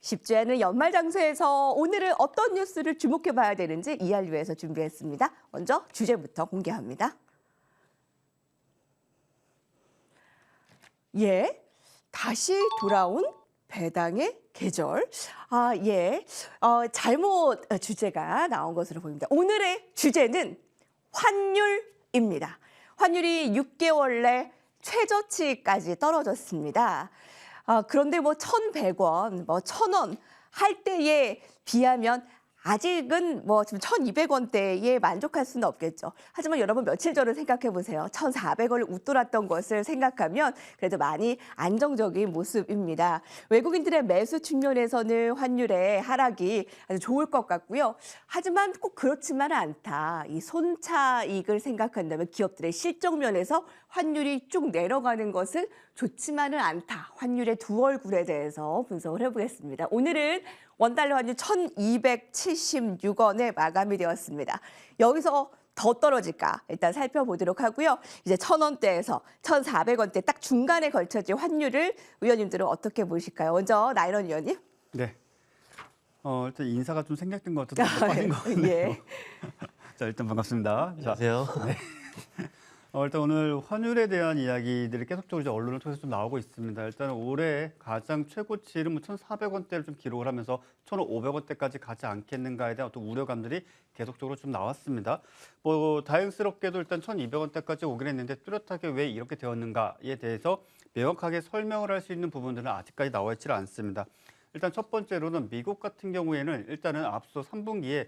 쉽지 않은 연말 장소에서 오늘은 어떤 뉴스를 주목해 봐야 되는지 이알류에서 준비했습니다. 먼저 주제부터 공개합니다. 예, 다시 돌아온 배당의 계절. 잘못 주제가 나온 것으로 보입니다. 오늘의 주제는 환율입니다. 환율이 6개월 내 최저치까지 떨어졌습니다. 그런데 1,100원, 1,000원 할 때에 비하면 아직은 지금 1,200원대에 만족할 수는 없겠죠. 하지만 여러분 며칠 전을 생각해 보세요. 1,400원을 웃돌았던 것을 생각하면 그래도 많이 안정적인 모습입니다. 외국인들의 매수 측면에서는 환율의 하락이 아주 좋을 것 같고요. 하지만 꼭 그렇지만은 않다. 이 손차익을 생각한다면 기업들의 실적 면에서 환율이 쭉 내려가는 것은 좋지만은 않다. 환율의 두 얼굴에 대해서 분석을 해보겠습니다. 오늘은 원달러 환율 1,276원에 마감이 되었습니다. 여기서 더 떨어질까 일단 살펴보도록 하고요. 이제 1,000원대에서 1,400원대 딱 중간에 걸쳐진 환율을 의원님들은 어떻게 보실까요? 먼저 나인원 의원님. 네. 일단 인사가 좀 생략된 것 같아서 빠진 것 같네요. 예. 자, 일단 반갑습니다. 안녕하세요. 네. 일단 오늘 환율에 대한 이야기들이 계속적으로 이제 언론을 통해서 좀 나오고 있습니다. 일단 올해 가장 최고치를 1,400원대를 좀 기록을 하면서 1,500원대까지 가지 않겠는가에 대한 어떤 우려감들이 계속적으로 좀 나왔습니다. 다행스럽게도 일단 1,200원대까지 오긴 했는데 뚜렷하게 왜 이렇게 되었는가에 대해서 명확하게 설명을 할 수 있는 부분들은 아직까지 나와 있지 않습니다. 일단 첫 번째로는 미국 같은 경우에는 일단은 앞서 3분기에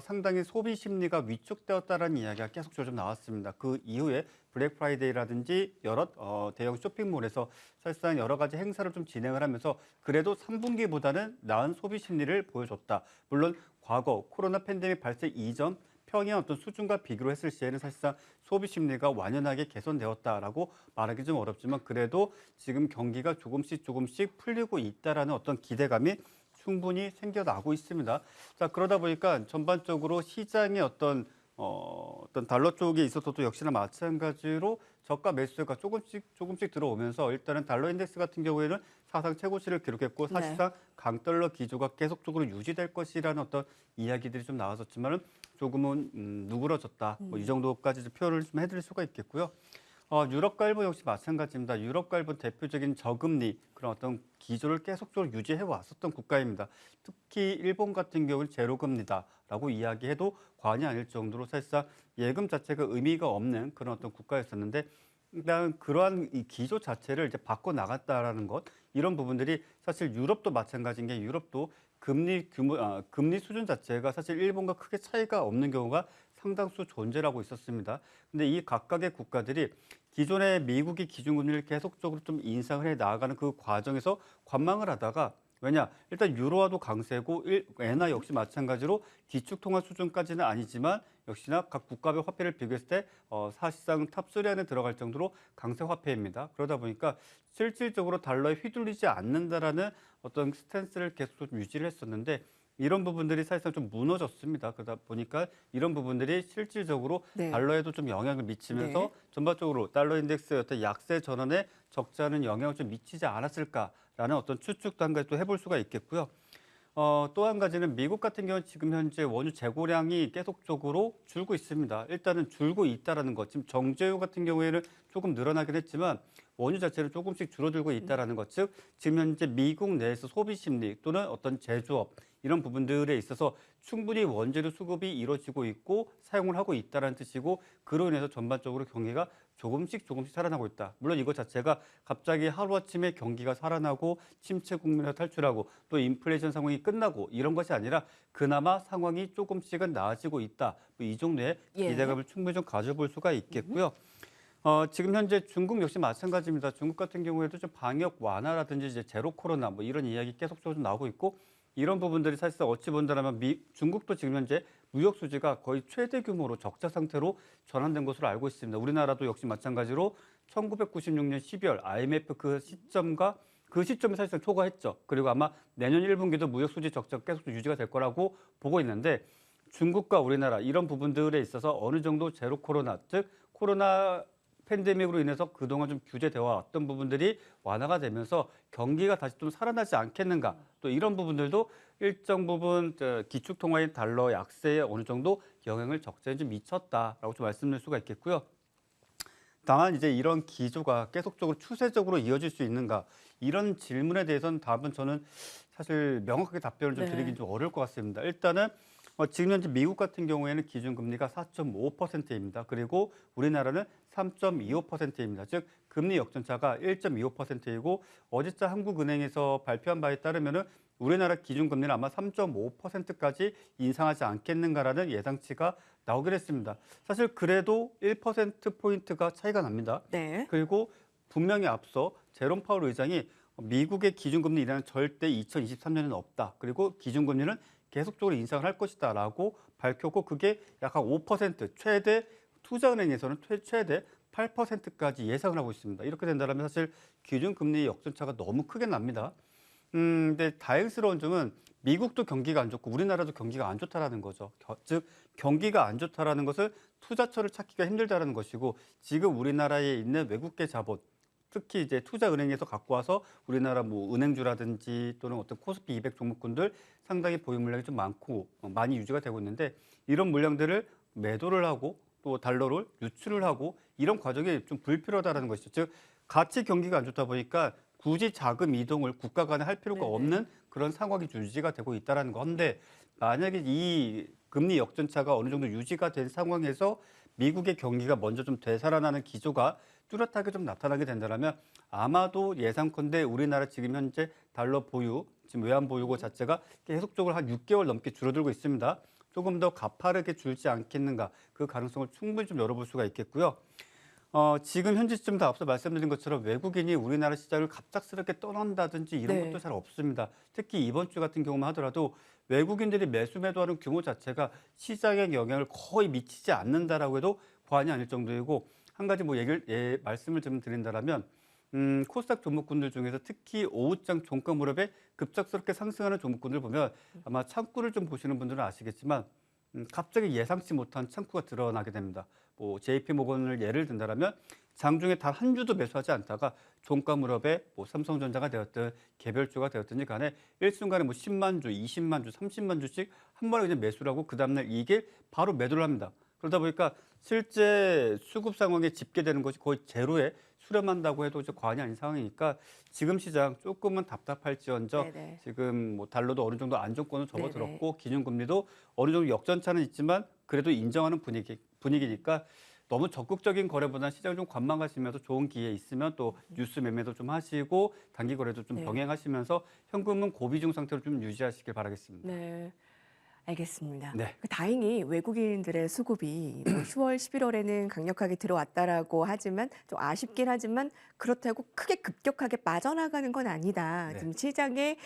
상당히 소비 심리가 위축되었다는 이야기가 계속적으로 좀 나왔습니다. 그 이후에 블랙 프라이데이라든지 여러 대형 쇼핑몰에서 사실상 여러 가지 행사를 좀 진행을 하면서 그래도 3분기보다는 나은 소비 심리를 보여줬다. 물론 과거 코로나 팬데믹 발생 이전 평의 어떤 수준과 비교를 했을 시에는 사실상 소비 심리가 완연하게 개선되었다라고 말하기 좀 어렵지만 그래도 지금 경기가 조금씩 풀리고 있다라는 어떤 기대감이 충분히 생겨나고 있습니다. 자, 그러다 보니까 전반적으로 시장의 어떤 달러 쪽에 있어서도 역시나 마찬가지로 저가 매수세가 조금씩 들어오면서 일단은 달러 인덱스 같은 경우에는 사상 최고치를 기록했고 사실상 강달러 기조가 계속적으로 유지될 것이라는 어떤 이야기들이 좀 나왔었지만은 조금은 누그러졌다. 이 정도까지 표현을 좀 해드릴 수가 있겠고요. 유럽과 일본 역시 마찬가지입니다. 유럽과 일본 대표적인 저금리 그런 어떤 기조를 계속적으로 유지해 왔었던 국가입니다. 특히 일본 같은 경우는 제로금리다라고 이야기해도 과언이 아닐 정도로 사실상 예금 자체가 의미가 없는 그런 어떤 국가였었는데 일단 그러한 이 기조 자체를 이제 바꿔 나갔다라는 것 이런 부분들이 사실 유럽도 마찬가지인 게 유럽도 금리 수준 자체가 사실 일본과 크게 차이가 없는 경우가 상당수 존재하고 있었습니다. 근데 이 각각의 국가들이 기존의 미국이 기준금리를 계속적으로 좀 인상을 해 나가는 그 과정에서 관망을 하다가 왜냐? 일단 유로화도 강세고 엔화 역시 마찬가지로 기축통화 수준까지는 아니지만 역시나 각 국가별 화폐를 비교했을 때 사실상 탑3 안에 들어갈 정도로 강세 화폐입니다. 그러다 보니까 실질적으로 달러에 휘둘리지 않는다라는 어떤 스탠스를 계속 좀 유지를 했었는데 이런 부분들이 사실상 좀 무너졌습니다. 그러다 보니까 이런 부분들이 실질적으로 달러에도 좀 영향을 미치면서 전반적으로 달러 인덱스의 어떤 약세 전환에 적지 않은 영향을 좀 미치지 않았을까라는 어떤 추측도 한 가지 또 해볼 수가 있겠고요. 또 한 가지는 미국 같은 경우는 지금 현재 원유 재고량이 계속적으로 줄고 있습니다. 일단은 줄고 있다라는 것. 지금 정제유 같은 경우에는 조금 늘어나긴 했지만 원유 자체는 조금씩 줄어들고 있다라는 것. 즉 지금 현재 미국 내에서 소비 심리 또는 어떤 제조업 이런 부분들에 있어서 충분히 원재료 수급이 이루어지고 있고 사용을 하고 있다는 뜻이고 그로 인해서 전반적으로 경기가 조금씩 살아나고 있다. 물론 이것 자체가 갑자기 하루아침에 경기가 살아나고 침체 국면에서 탈출하고 또 인플레이션 상황이 끝나고 이런 것이 아니라 그나마 상황이 조금씩은 나아지고 있다. 이 정도의 기대감을 충분히 좀 가져볼 수가 있겠고요. 지금 현재 중국 역시 마찬가지입니다. 중국 같은 경우에도 좀 방역 완화라든지 이제 제로 코로나 이런 이야기 계속적으로 좀 나오고 있고 이런 부분들이 사실상 어찌 본다면 중국도 지금 현재 무역 수지가 거의 최대 규모로 적자 상태로 전환된 것으로 알고 있습니다. 우리나라도 역시 마찬가지로 1996년 12월 IMF 그 시점에 사실상 초과했죠. 그리고 아마 내년 1분기도 무역 수지 적자가 계속 유지가 될 거라고 보고 있는데 중국과 우리나라 이런 부분들에 있어서 어느 정도 제로 코로나 즉 코로나 팬데믹으로 인해서 그동안 좀 규제되어 왔던 부분들이 완화가 되면서 경기가 다시 좀 살아나지 않겠는가 또 이런 부분들도 일정 부분 기축 통화인 달러 약세에 어느 정도 영향을 적잖이 좀 미쳤다라고 좀 말씀드릴 수가 있겠고요. 다만 이제 이런 기조가 계속적으로 추세적으로 이어질 수 있는가 이런 질문에 대해서는 답은 저는 사실 명확하게 답변을 좀 네. 드리긴 좀 어려울 것 같습니다. 일단은 지금 현재 미국 같은 경우에는 기준금리가 4.5%입니다. 그리고 우리나라는 3.25%입니다. 즉 금리 역전차가 1.25%이고 어제자 한국은행에서 발표한 바에 따르면은 우리나라 기준금리는 아마 3.5%까지 인상하지 않겠는가라는 예상치가 나오긴 했습니다. 사실 그래도 1%포인트가 차이가 납니다. 네. 그리고 분명히 앞서 제롬 파월 의장이 미국의 기준금리 인하는 절대 2023년에는 없다. 그리고 기준금리는 계속적으로 인상을 할 것이다라고 밝혔고 그게 약 한 5% 최대 투자은행에서는 최대 8%까지 예상을 하고 있습니다. 이렇게 된다면 사실 기준금리 역전차가 너무 크게 납니다. 근데 다행스러운 점은 미국도 경기가 안 좋고 우리나라도 경기가 안 좋다라는 거죠. 즉 경기가 안 좋다라는 것을 투자처를 찾기가 힘들다라는 것이고 지금 우리나라에 있는 외국계 자본 특히 이제 투자은행에서 갖고 와서 우리나라 뭐 은행주라든지 또는 어떤 코스피 200 종목군들 상당히 보유 물량이 좀 많고 많이 유지가 되고 있는데 이런 물량들을 매도를 하고 또 달러를 유출을 하고 이런 과정이 좀 불필요하다는 것이죠. 즉 가치 경기가 안 좋다 보니까 굳이 자금 이동을 국가 간에 할 필요가 네네. 없는 그런 상황이 유지가 되고 있다는 건데 만약에 이 금리 역전차가 어느 정도 유지가 된 상황에서 미국의 경기가 먼저 좀 되살아나는 기조가 뚜렷하게 좀 나타나게 된다면 아마도 예상컨대 우리나라 지금 현재 달러 보유, 지금 외환 보유고 자체가 계속적으로 한 6개월 넘게 줄어들고 있습니다. 조금 더 가파르게 줄지 않겠는가 그 가능성을 충분히 좀 열어볼 수가 있겠고요. 지금 현재 시점도 앞서 말씀드린 것처럼 외국인이 우리나라 시장을 갑작스럽게 떠난다든지 이런 네. 것도 잘 없습니다. 특히 이번 주 같은 경우만 하더라도 외국인들이 매수 매도하는 규모 자체가 시장에 영향을 거의 미치지 않는다라고 해도 과언이 아닐 정도이고 한 가지 뭐 말씀을 좀 드린다라면 코스닥 종목군들 중에서 특히 오후장 종가 무렵에 급작스럽게 상승하는 종목군들 보면 아마 창구를 좀 보시는 분들은 아시겠지만 갑자기 예상치 못한 창구가 드러나게 됩니다. 뭐 JP모건을 예를 든다라면 장중에 단 한 주도 매수하지 않다가 종가 무렵에 뭐 삼성전자가 되었든 개별주가 되었든지 간에 일순간에 뭐 10만 주, 20만 주, 30만 주씩 한 번에 그냥 매수를 하고 그 다음날 이게 바로 매도를 합니다. 그러다 보니까 실제 수급 상황에 집계되는 것이 거의 제로에 수렴한다고 해도 이제 과언이 아닌 상황이니까 지금 시장 조금은 답답할지언정 네네. 지금 뭐 달러도 어느 정도 안정권을 접어들었고 기준금리도 어느 정도 역전차는 있지만 그래도 인정하는 분위기니까 너무 적극적인 거래보다는 시장을 좀 관망하시면서 좋은 기회 있으면 또 뉴스 매매도 좀 하시고 단기 거래도 좀 네. 병행하시면서 현금은 고비중 상태로 좀 유지하시길 바라겠습니다. 네. 알겠습니다. 네. 다행히 외국인들의 수급이 뭐 10월, 11월에는 강력하게 들어왔다라고 하지만 좀 아쉽긴 하지만 그렇다고 크게 급격하게 빠져나가는 건 아니다. 네. 지금 시장에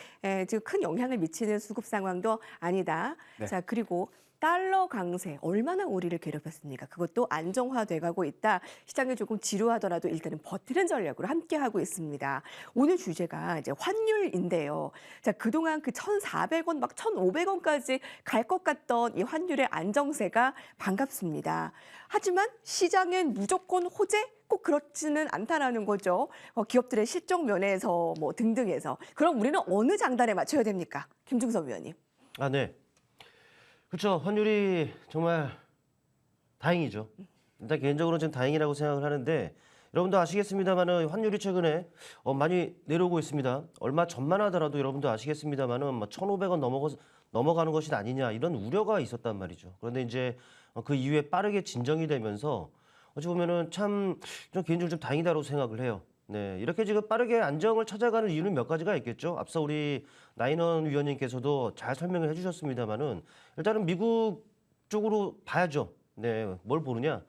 지금 큰 영향을 미치는 수급 상황도 아니다. 네. 자, 그리고 달러 강세 얼마나 우리를 괴롭혔습니까? 그것도 안정화돼 가고 있다. 시장이 조금 지루하더라도 일단은 버티는 전략으로 함께 하고 있습니다. 오늘 주제가 이제 환율인데요. 자, 그동안 그 1,400원 막 1,500원까지 갈 것 같던 이 환율의 안정세가 반갑습니다. 하지만 시장엔 무조건 호재? 꼭 그렇지는 않다라는 거죠. 기업들의 실적 면에서 뭐 등등해서. 그럼 우리는 어느 장단에 맞춰야 됩니까? 김중섭 위원님. 아, 네. 그렇죠. 환율이 정말 다행이죠. 일단 개인적으로는 좀 다행이라고 생각을 하는데 여러분도 아시겠습니다만은 환율이 최근에 많이 내려오고 있습니다. 얼마 전만 하더라도 여러분도 아시겠습니다만은 1,500원 넘어가는 것이 아니냐 이런 우려가 있었단 말이죠. 그런데 이제 그 이후에 빠르게 진정이 되면서 어찌 보면은 참 좀 개인적으로 좀 다행이다라고 생각을 해요. 네, 이렇게 지금 빠르게 안정을 찾아가는 이유는 몇 가지가 있겠죠. 앞서 우리 나인원 위원님께서도 잘 설명을 해주셨습니다만은 일단은 미국 쪽으로 봐야죠. 네, 뭘 보느냐.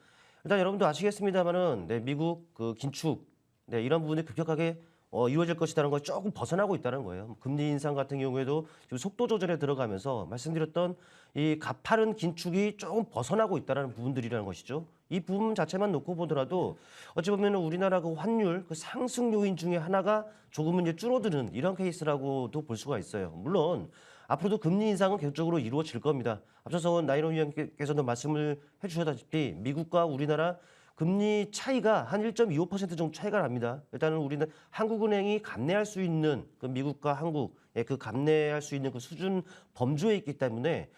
일단 여러분도 아시겠습니다만은 네, 미국 그 긴축 네, 이런 부분이 급격하게 이루어질 것이라는 걸 조금 벗어나고 있다는 거예요. 금리 인상 같은 경우에도 지금 속도 조절에 들어가면서 말씀드렸던 이 가파른 긴축이 조금 벗어나고 있다는 부분들이라는 것이죠. 이 부분 자체만 놓고 보더라도 어찌 보면 우리나라 그 환율 그 상승 요인 중에 하나가 조금은 이제 줄어드는 이런 케이스라고도 볼 수가 있어요. 물론 앞으로도 금리 인상은 계속적으로 이루어질 겁니다. 앞서서 나인원 위원께서도 말씀을 해주셨다시피 미국과 우리나라 금리 차이가 한 1.25% 정도 차이가 납니다. 일단은 우리는 한국은행이 감내할 수 있는 그 미국과 한국의 그 감내할 수 있는 그 수준 범주에 있기 때문에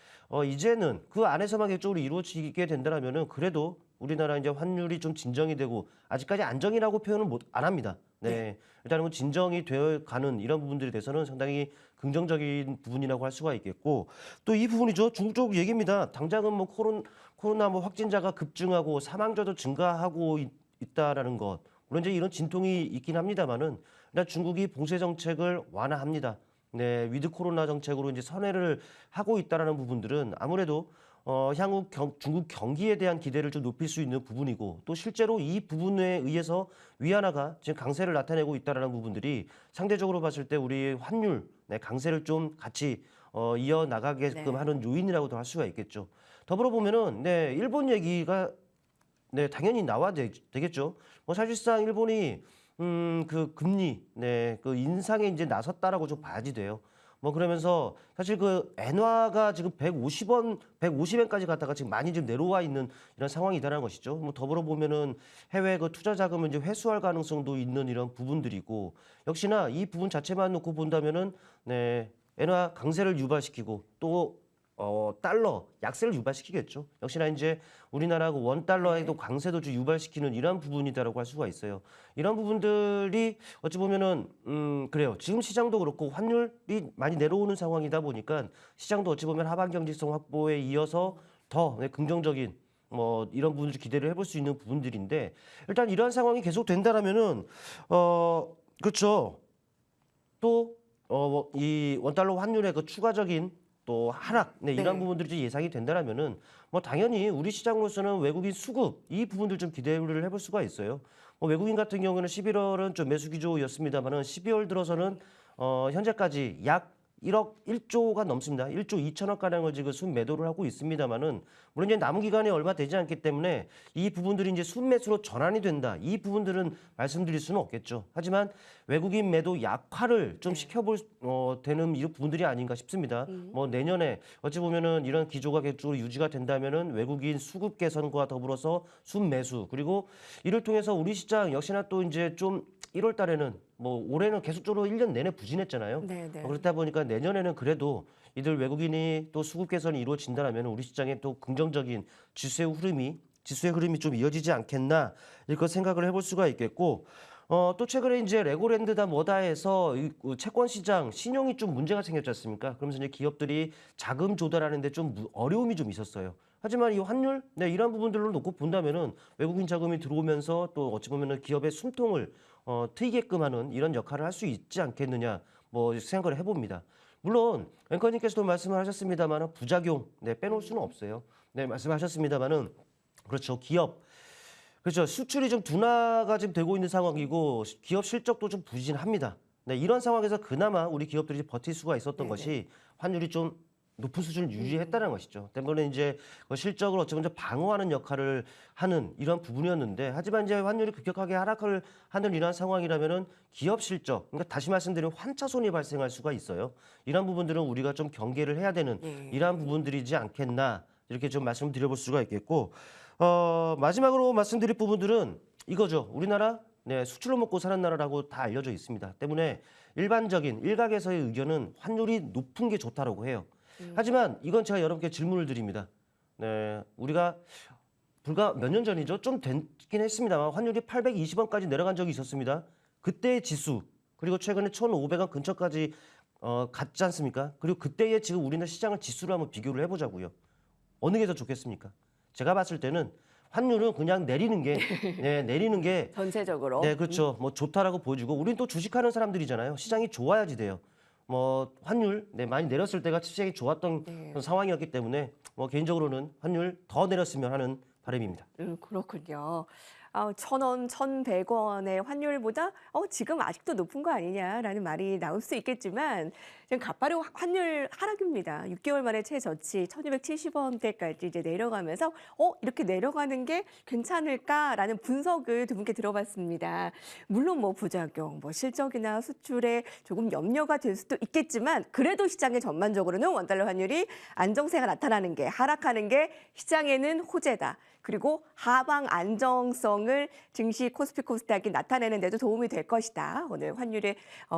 이제는 그 안에서만 계획적으로 이루어지게 된다면은 그래도 우리나라 이제 환율이 좀 진정이 되고 아직까지 안정이라고 표현은 안 합니다. 네. 일단은 뭐 진정이 되어 가는 이런 부분들에 대해서는 상당히 긍정적인 부분이라고 할 수가 있겠고 또 이 부분이죠. 중국 쪽 얘기입니다. 당장은 뭐 코로나 뭐 확진자가 급증하고 사망자도 증가하고 있다라는 것. 물론 이제 이런 진통이 있긴 합니다만은 일단 중국이 봉쇄 정책을 완화합니다. 네, 위드 코로나 정책으로 이제 선회를 하고 있다라는 부분들은 아무래도 향후 중국 경기에 대한 기대를 좀 높일 수 있는 부분이고 또 실제로 이 부분에 의해서 위안화가 지금 강세를 나타내고 있다라는 부분들이 상대적으로 봤을 때 우리 환율 강세를 좀 같이 이어 나가게끔 네. 하는 요인이라고도 할 수가 있겠죠. 더불어 보면은 일본 얘기가 당연히 나와야 되겠죠. 뭐 사실상 일본이 그 금리 그 인상에 이제 나섰다라고 좀 봐야지 돼요. 뭐 그러면서 사실 그 엔화가 지금 150엔까지 갔다가 지금 많이 좀 내려와 있는 이런 상황이다라는 것이죠. 뭐 더불어 보면은 해외 그 투자 자금을 이제 회수할 가능성도 있는 이런 부분들이고 역시나 이 부분 자체만 놓고 본다면은 엔화 강세를 유발시키고 또 달러 약세를 유발시키겠죠. 역시나 이제 우리나라 그 원 달러에도 강세도 좀 유발시키는 이런 부분이다라고 할 수가 있어요. 이런 부분들이 어찌 보면은 그래요. 지금 시장도 그렇고 환율이 많이 내려오는 상황이다 보니까 시장도 어찌 보면 하반 경직성 확보에 이어서 더 긍정적인 뭐 이런 부분들 기대를 해볼 수 있는 부분들인데 일단 이러한 상황이 계속 된다라면은 그렇죠. 또 이 원달러 환율의 그 추가적인 또 하락, 이런 네. 부분들이 좀 예상이 된다라면은 뭐 당연히 우리 시장으로서는 외국인 수급 이 부분들 좀 기대를 해볼 수가 있어요. 뭐 외국인 같은 경우는 11월은 좀 매수 기조였습니다만은 12월 들어서는 현재까지 약 1조1조가 넘습니다. 1조 2천억 가량을 지금 순매도를 하고 있습니다만은 물론 이제 남은 기간이 얼마 되지 않기 때문에 이 부분들이 이제 순매수로 전환이 된다. 이 부분들은 말씀드릴 수는 없겠죠. 하지만 외국인 매도 약화를 좀 시켜볼 되는 이런 부분들이 아닌가 싶습니다. 뭐 내년에 어찌 보면은 이런 기조가 계속적으로 유지가 된다면은 외국인 수급 개선과 더불어서 순매수 그리고 이를 통해서 우리 시장 역시나 또 이제 좀 1월 달에는 뭐 올해는 계속적으로 1년 내내 부진했잖아요. 네, 네. 그렇다 보니까 내년에는 그래도 이들 외국인이 또 수급 개선이 이루어진다면 우리 시장에 또 긍정적인 지수의 흐름이 좀 이어지지 않겠나 이렇게 생각을 해볼 수가 있겠고 또 최근에 이제 레고랜드다 뭐다 해서 이 채권 시장 신용이 좀 문제가 생겼지 않습니까? 그러면서 이제 기업들이 자금 조달하는데 좀 어려움이 좀 있었어요. 하지만 이 환율, 이런 부분들로 놓고 본다면은 외국인 자금이 들어오면서 또 어찌 보면은 기업의 숨통을 트이게끔 하는 이런 역할을 할 수 있지 않겠느냐 뭐 생각을 해봅니다. 물론 앵커님께서도 말씀을 하셨습니다만 부작용 빼놓을 수는 없어요. 말씀하셨습니다만은 그렇죠 기업 그렇죠 수출이 좀 둔화가 지금 되고 있는 상황이고 기업 실적도 좀 부진합니다. 이런 상황에서 그나마 우리 기업들이 버틸 수가 있었던 네네. 것이 환율이 좀 높은 수준을 유지했다는 것이죠. 때문에 이제 실적을 어쩌면 방어하는 역할을 하는 이런 부분이었는데, 하지만 이제 환율이 급격하게 하락을 하는 이러한 상황이라면은 기업 실적, 그러니까 다시 말씀드리면 환차손이 발생할 수가 있어요. 이런 부분들은 우리가 좀 경계를 해야 되는 네. 이러한 부분들이지 않겠나 이렇게 좀 말씀드려볼 수가 있겠고, 마지막으로 말씀드릴 부분들은 이거죠. 우리나라 수출로 먹고 사는 나라라고 다 알려져 있습니다. 때문에 일반적인 일각에서의 의견은 환율이 높은 게 좋다라고 해요. 하지만 이건 제가 여러분께 질문을 드립니다. 우리가 불과 몇 년 전이죠. 좀 됐긴 했습니다만 환율이 820원까지 내려간 적이 있었습니다. 그때의 지수 그리고 최근에 1,500원 근처까지 갔지 않습니까? 그리고 그때의 지금 우리나라 시장을 지수로 한번 비교를 해보자고요. 어느 게 더 좋겠습니까? 제가 봤을 때는 환율은 그냥 내리는 게 전체적으로. 그렇죠. 뭐 좋다라고 보여주고 우리는 또 주식하는 사람들이잖아요. 시장이 좋아야지 돼요. 뭐 환율 많이 내렸을 때가 시장이 좋았던 그런 상황이었기 때문에 뭐 개인적으로는 환율 더 내렸으면 하는 바람입니다. 그렇군요. 1,000원, 1,100원의 환율보다 지금 아직도 높은 거 아니냐라는 말이 나올 수 있겠지만 지금 가파르 환율 하락입니다. 6개월 만에 최저치 1,270원대까지 이제 내려가면서 이렇게 내려가는 게 괜찮을까라는 분석을 두 분께 들어봤습니다. 물론 뭐 부작용, 뭐 실적이나 수출에 조금 염려가 될 수도 있겠지만 그래도 시장의 전반적으로는 원달러 환율이 안정세가 나타나는 게 하락하는 게 시장에는 호재다. 그리고 하방 안정성을 증시 코스피 코스닥이 나타내는 데도 도움이 될 것이다. 오늘 환율을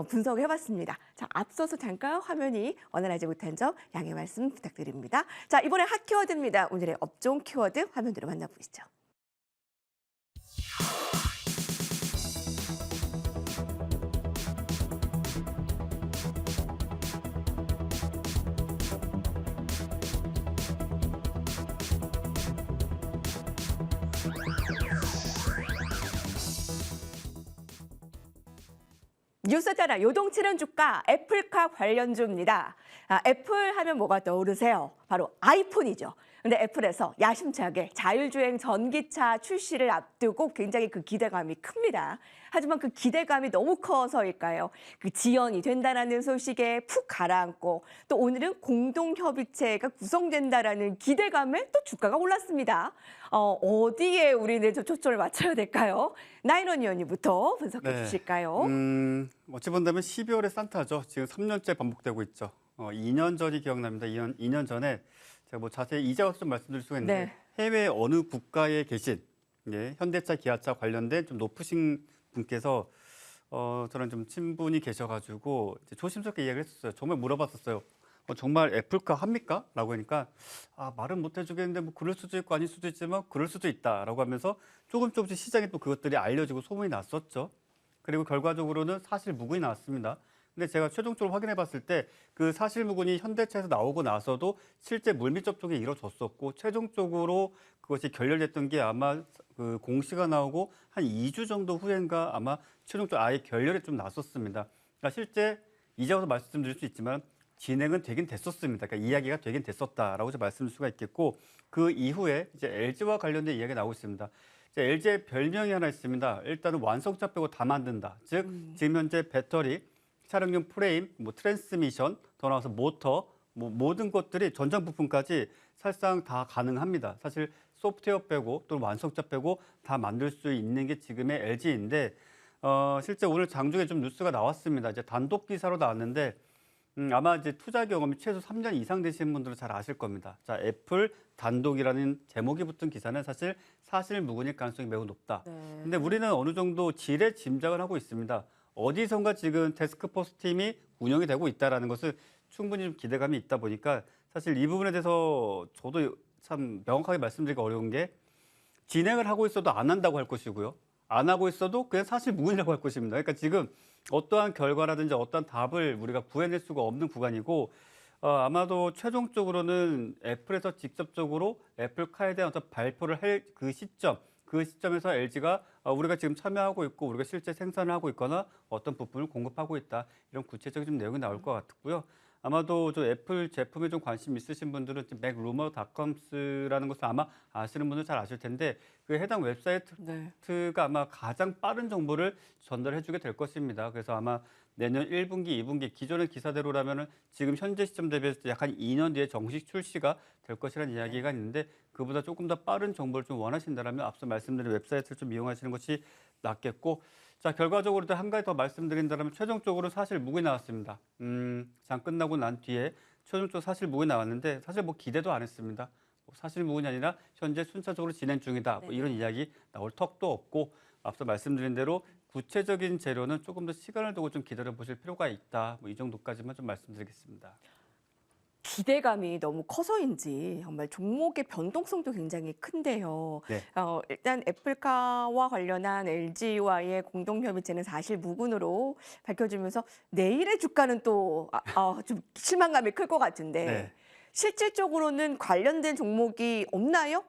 분석을 해봤습니다. 자, 앞서서 잠깐 화면이 원활하지 못한 점 양해 말씀 부탁드립니다. 자, 이번에 핫 키워드입니다. 오늘의 업종 키워드 화면으로 만나보시죠. 뉴스 따라 요동치는 주가 애플카 관련주입니다. 애플 하면 뭐가 떠오르세요? 바로 아이폰이죠. 근데 애플에서 야심차게 자율주행 전기차 출시를 앞두고 굉장히 그 기대감이 큽니다. 하지만 그 기대감이 너무 커서일까요? 그 지연이 된다라는 소식에 푹 가라앉고 또 오늘은 공동협의체가 구성된다라는 기대감에 또 주가가 올랐습니다. 어디에 우리는 좀 초점을 맞춰야 될까요? 나인원 의원님부터 분석해 주실까요? 어찌 본다면 12월의 산타죠. 지금 3년째 반복되고 있죠. 2년 전이 기억납니다. 2년 전에 제가 뭐 자세히 이제 와서 좀 말씀드릴 수가 있는데 네. 해외 어느 국가에 계신 현대차, 기아차 관련된 좀 높으신 분께서 저는 좀 친분이 계셔가지고 이제 조심스럽게 이야기를 했었어요. 정말 물어봤었어요. 정말 애플카 합니까? 라고 하니까 말은 못 해주겠는데 뭐 그럴 수도 있고 아닐 수도 있지만 그럴 수도 있다라고 하면서 조금씩 시장에 또 그것들이 알려지고 소문이 났었죠. 그리고 결과적으로는 사실 무근이 나왔습니다. 근데 제가 최종적으로 확인해 봤을 때 그 사실 무근이 현대차에서 나오고 나서도 실제 물밑 접촉이 이루어졌었고 최종적으로 그것이 결렬됐던 게 아마 그 공시가 나오고 한 2주 정도 후인가 아마 최종적으로 아예 결렬이 좀 났었습니다. 그러니까 실제 이제 와서 말씀드릴 수 있지만 진행은 되긴 됐었습니다. 그러니까 이야기가 되긴 됐었다라고 말씀드릴 수가 있겠고 그 이후에 이제 LG와 관련된 이야기가 나오고 있습니다. LG의 별명이 하나 있습니다. 일단은 완성차 빼고 다 만든다. 즉 지금 현재 배터리, 차량용 프레임, 뭐 트랜스미션, 더 나와서 모터, 뭐 모든 것들이 전장 부품까지 사실상 다 가능합니다. 사실 소프트웨어 빼고 또는 완성차 빼고 다 만들 수 있는 게 지금의 LG인데 실제 오늘 장중에 좀 뉴스가 나왔습니다. 이제 단독 기사로 나왔는데 아마 이제 투자 경험이 최소 3년 이상 되시는 분들은 잘 아실 겁니다. 자, 애플 단독이라는 제목이 붙은 기사는 사실 무근일 가능성이 매우 높다. 네. 근데 우리는 어느 정도 지레 짐작을 하고 있습니다. 어디선가 지금 태스크포스 팀이 운영이 되고 있다는 것을 충분히 좀 기대감이 있다 보니까 사실 이 부분에 대해서 저도 참 명확하게 말씀드리기가 어려운 게 진행을 하고 있어도 안 한다고 할 것이고요. 안 하고 있어도 그냥 사실 무근이라고 할 것입니다. 그러니까 지금 어떠한 결과라든지 어떠한 답을 우리가 구해낼 수가 없는 구간이고 아마도 최종적으로는 애플에서 직접적으로 애플카에 대한 어떤 발표를 할 그 시점에서 LG가 우리가 지금 참여하고 있고 우리가 실제 생산을 하고 있거나 어떤 부품을 공급하고 있다. 이런 구체적인 좀 내용이 나올 것 같고요. 아마도 저 애플 제품에 좀 관심 있으신 분들은 맥루머닷컴스라는 것을 아마 아시는 분들 잘 아실 텐데 그 해당 웹사이트가 아마 가장 빠른 정보를 전달해주게 될 것입니다. 그래서 아마 내년 1분기, 2분기 기존의 기사대로라면은 지금 현재 시점 대비해서 약 한 2년 뒤에 정식 출시가 될 것이라는 이야기가 있는데 그보다 조금 더 빠른 정보를 좀 원하신다면 앞서 말씀드린 웹사이트를 좀 이용하시는 것이 낫겠고 자 결과적으로 한 가지 더 말씀드린다면 최종적으로 사실 무근이 나왔습니다. 장 끝나고 난 뒤에 최종적으로 사실 무근이 나왔는데 사실 뭐 기대도 안 했습니다. 사실 무근이 아니라 현재 순차적으로 진행 중이다. 뭐 이런 이야기 나올 턱도 없고 앞서 말씀드린 대로 구체적인 재료는 조금 더 시간을 두고 좀 기다려 보실 필요가 있다. 뭐 이 정도까지만 좀 말씀드리겠습니다. 기대감이 너무 커서인지 정말 종목의 변동성도 굉장히 큰데요. 네. 일단 애플카와 관련한 LG와의 공동협의체는 사실 무근으로 밝혀지면서 내일의 주가는 또 좀 실망감이 클 것 같은데 네. 실질적으로는 관련된 종목이 없나요?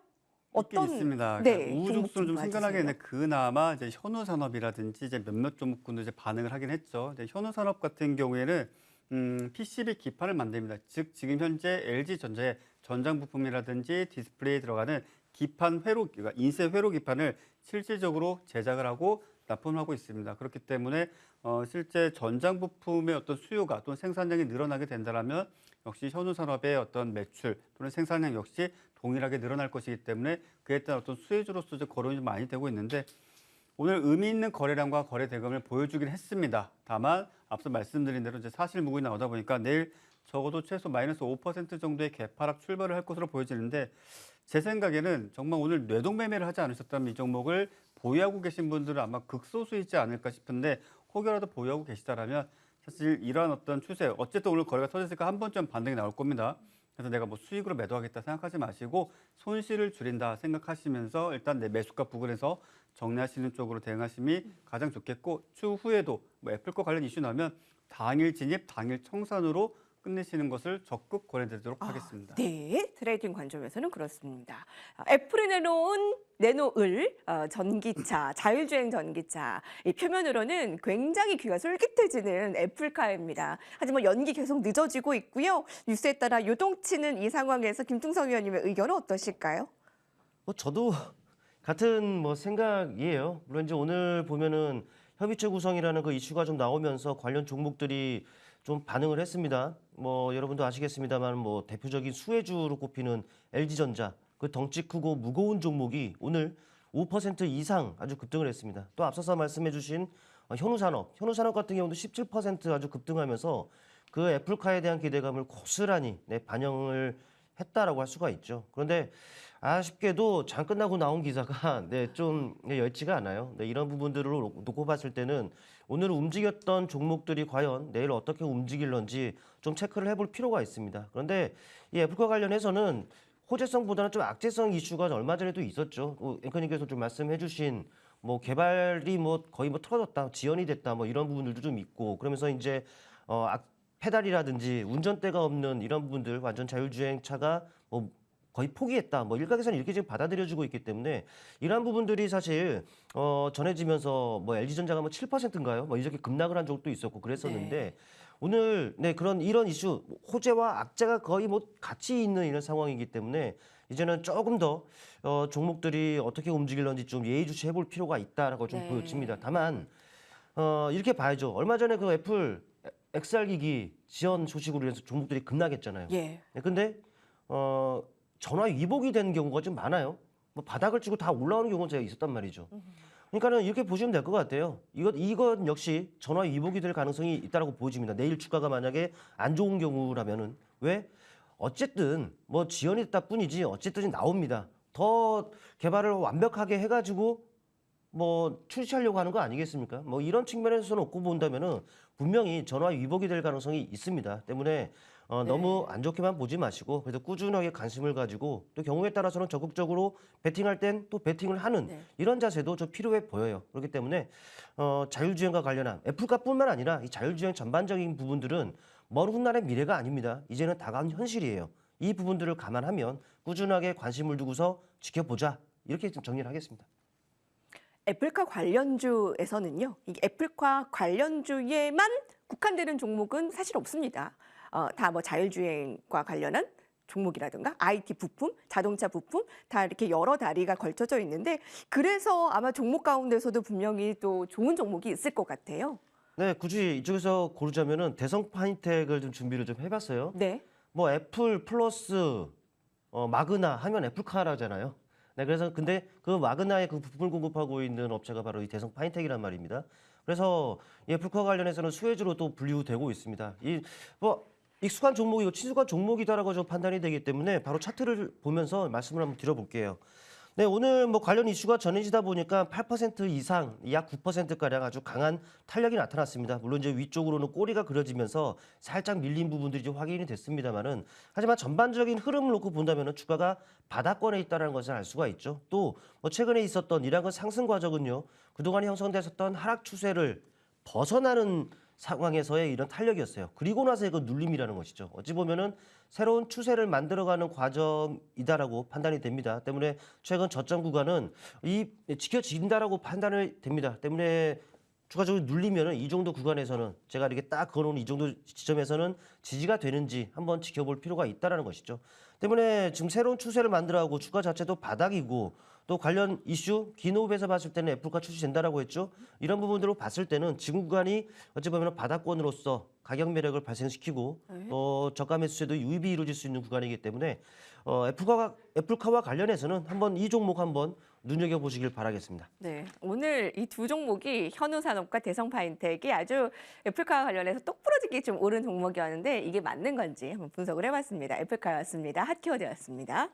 있긴 있습니다. 네, 우후죽순을 좀 생겨나게 맞으세요? 했는데 그나마 이제 현우산업이라든지 이제 몇몇 종목군도 이제 반응을 하긴 했죠. 근데 현우산업 같은 경우에는 PCB 기판을 만듭니다. 즉 지금 현재 LG전자의 전장 부품이라든지 디스플레이에 들어가는 기판 회로, 그러니까 인쇄 회로 기판을 실질적으로 제작을 하고 납품하고 있습니다. 그렇기 때문에 실제 전장 부품의 어떤 수요가 또는 생산량이 늘어나게 된다면 역시 현우산업의 어떤 매출 또는 생산량 역시 동일하게 늘어날 것이기 때문에 그에 따른 어떤 수혜주로서 이제 거론이 좀 많이 되고 있는데 오늘 의미 있는 거래량과 거래 대금을 보여주긴 했습니다. 다만 앞서 말씀드린 대로 이제 사실 무근이 나오다 보니까 내일 적어도 최소 마이너스 5% 정도의 개파락 출발을 할 것으로 보여지는데 제 생각에는 정말 오늘 뇌동매매를 하지 않으셨다면 이 종목을 보유하고 계신 분들은 아마 극소수이지 않을까 싶은데 혹여라도 보유하고 계시다라면 사실 이러한 어떤 추세, 어쨌든 오늘 거래가 터졌으니까 한 번쯤 반등이 나올 겁니다. 그래서 내가 뭐 수익으로 매도하겠다 생각하지 마시고 손실을 줄인다 생각하시면서 일단 내 매수가 부근에서 정리하시는 쪽으로 대응하심이 가장 좋겠고 추후에도 뭐 애플 거 관련 이슈 나면 당일 진입, 당일 청산으로 끝내시는 것을 적극 권해드리도록 하겠습니다. 네, 트레이딩 관점에서는 그렇습니다. 애플이 내놓을 전기차, 자율주행 전기차. 이 표면으로는 굉장히 귀가 솔깃해지는 애플카입니다. 하지만 연기 계속 늦어지고 있고요. 뉴스에 따라 요동치는 이 상황에서 김충성 위원님의 의견은 어떠실까요? 뭐 저도 같은 뭐 생각이에요. 물론 이제 오늘 보면은 협의체 구성이라는 그 이슈가 좀 나오면서 관련 종목들이 좀 반응을 했습니다. 뭐 여러분도 아시겠습니다만 뭐 대표적인 수혜주로 꼽히는 LG전자 그 덩치 크고 무거운 종목이 오늘 5% 이상 아주 급등을 했습니다. 또 앞서서 말씀해주신 현우산업 같은 경우도 17% 아주 급등하면서 그 애플카에 대한 기대감을 고스란히 반영을 했다라고 할 수가 있죠. 그런데 아쉽게도 장 끝나고 나온 기사가 좀 여의치가 않아요. 이런 부분들을 놓고 봤을 때는 오늘 움직였던 종목들이 과연 내일 어떻게 움직일런지 좀 체크를 해볼 필요가 있습니다. 그런데 이 애플과 관련해서는 호재성보다는 좀 악재성 이슈가 얼마 전에도 있었죠. 앵커님께서 좀 말씀해주신 뭐 개발이 뭐 거의 뭐 틀어졌다, 지연이 됐다, 뭐 이런 부분들도 좀 있고 그러면서 이제 페달이라든지 운전대가 없는 이런 부분들 완전 자율주행차가 뭐 거의 포기했다. 뭐 일각에서는 이렇게 지금 받아들여지고 있기 때문에 이러한 부분들이 사실 전해지면서 뭐 LG전자가 뭐 7%인가요? 뭐 이렇게 급락을 한 적도 있었고 그랬었는데 오늘 이런 이슈 호재와 악재가 거의 뭐 같이 있는 이런 상황이기 때문에 이제는 조금 더 종목들이 어떻게 움직일런지 좀 예의주시해 볼 필요가 있다라고 좀 보여집니다. 다만 이렇게 봐야죠. 얼마 전에 그 애플 XR 기기 지연 소식으로 인해서 종목들이 급락했잖아요. 예. 근데 전화 위복이 되는 경우가 좀 많아요. 뭐 바닥을 치고 다 올라오는 경우가 제가 있었단 말이죠. 그러니까는 이렇게 보시면 될 것 같아요. 이건 역시 전화 위복이 될 가능성이 있다라고 보여집니다. 내일 주가가 만약에 안 좋은 경우라면은 왜? 어쨌든 뭐 지연이 됐다 뿐이지 어쨌든 나옵니다. 더 개발을 완벽하게 해가지고 뭐 출시하려고 하는 거 아니겠습니까? 뭐 이런 측면에서 놓고 본다면은 분명히 전화 위복이 될 가능성이 있습니다. 때문에 너무 안 좋게만 보지 마시고 그래도 꾸준하게 관심을 가지고 또 경우에 따라서는 적극적으로 베팅할 땐 또 베팅을 하는 이런 자세도 좀 필요해 보여요. 그렇기 때문에 자율주행과 관련한 애플카뿐만 아니라 이 자율주행 전반적인 부분들은 먼 훗날의 미래가 아닙니다. 이제는 다가온 현실이에요. 이 부분들을 감안하면 꾸준하게 관심을 두고서 지켜보자 이렇게 좀 정리를 하겠습니다. 애플카 관련주에서는요, 이 애플카 관련주에만 국한되는 종목은 사실 없습니다. 다 뭐 자율주행과 관련한 종목이라든가 IT 부품, 자동차 부품 다 이렇게 여러 다리가 걸쳐져 있는데 그래서 아마 종목 가운데서도 분명히 또 좋은 종목이 있을 것 같아요. 네, 굳이 이쪽에서 고르자면은 대성 파인텍을 좀 준비를 좀 해봤어요. 네. 뭐 애플 플러스 마그나 하면 애플카라잖아요. 네, 그래서 근데 그 마그나의 그 부품을 공급하고 있는 업체가 바로 이 대성 파인텍이란 말입니다. 그래서 이 애플카 관련해서는 수혜주로 또 분류되고 있습니다. 이 뭐 익숙한 종목이고 친숙한 종목이다라고 좀 판단이 되기 때문에 바로 차트를 보면서 말씀을 한번 드려볼게요. 네, 오늘 뭐 관련 이슈가 전해지다 보니까 8% 이상, 약 9%가량 아주 강한 탄력이 나타났습니다. 물론 이제 위쪽으로는 꼬리가 그려지면서 살짝 밀린 부분들이 좀 확인이 됐습니다만은 하지만 전반적인 흐름을 놓고 본다면은 주가가 바닥권에 있다는 것을 알 수가 있죠. 또 뭐 최근에 있었던 이란의 상승 과정은요, 그동안 형성됐었던 하락 추세를 벗어나는 상황에서의 이런 탄력이었어요. 그리고 나서의 그 눌림이라는 것이죠. 어찌 보면은 새로운 추세를 만들어가는 과정이다라고 판단이 됩니다. 때문에 최근 저점 구간은 지켜진다라고 판단이 됩니다. 때문에 추가적으로 눌리면은 이 정도 구간에서는 제가 이렇게 딱 그어놓은 이 정도 지점에서는 지지가 되는지 한번 지켜볼 필요가 있다라는 것이죠. 때문에 지금 새로운 추세를 만들어가고 주가 자체도 바닥이고 또 관련 이슈 기노업에서 봤을 때는 애플카 출시된다라고 했죠. 이런 부분들로 봤을 때는 지금 구간이 어찌 보면 바닥권으로서 가격 매력을 발생시키고 또 저가 매수세도 유입이 이루어질 수 있는 구간이기 때문에 애플카와 관련해서는 한번 이 종목 한번 눈여겨보시길 바라겠습니다. 네, 오늘 이 두 종목이 현우산업과 대성파인텍이 아주 애플카와 관련해서 똑부러지게 좀 오른 종목이었는데 이게 맞는 건지 한번 분석을 해봤습니다. 애플카였습니다. 핫키워드였습니다.